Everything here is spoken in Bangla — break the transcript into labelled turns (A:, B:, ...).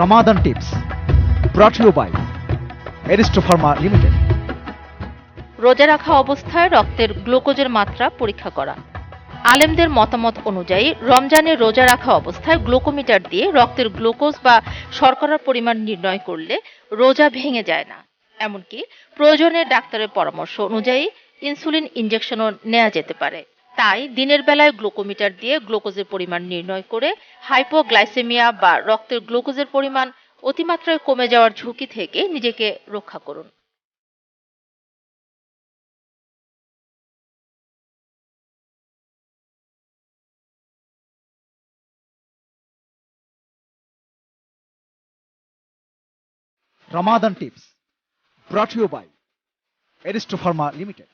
A: Ramadan tips brought to you by Aristo Pharma Limited.
B: রোজা রাখা অবস্থায় রক্তের গ্লুকোজের মাত্রা পরীক্ষা করা। আলেমদের মতামত অনুযায়ী রমজানে রোজা রাখা অবস্থায় গ্লুকোমিটার দিয়ে রক্তের গ্লুকোজ বা শর্করার পরিমাণ নির্ণয় করলে রোজা ভেঙে যায় না। এমনকি প্রয়োজনে ডাক্তারের পরামর্শ অনুযায়ী ইনসুলিন ইনজেকশনও নেওয়া যেতে পারে। তাই দিনের বেলায় গ্লুকোমিটার দিয়ে গ্লুকোজের পরিমাণ নির্ণয় করে হাইপোগ্লাইসেমিয়া বা রক্তের গ্লুকোজের পরিমাণ অতিমাত্রায় কমে যাওয়ার ঝুঁকি থেকে নিজেকে রক্ষা করুন।
A: Ramadan tips brought to you by Aristo Pharma Limited.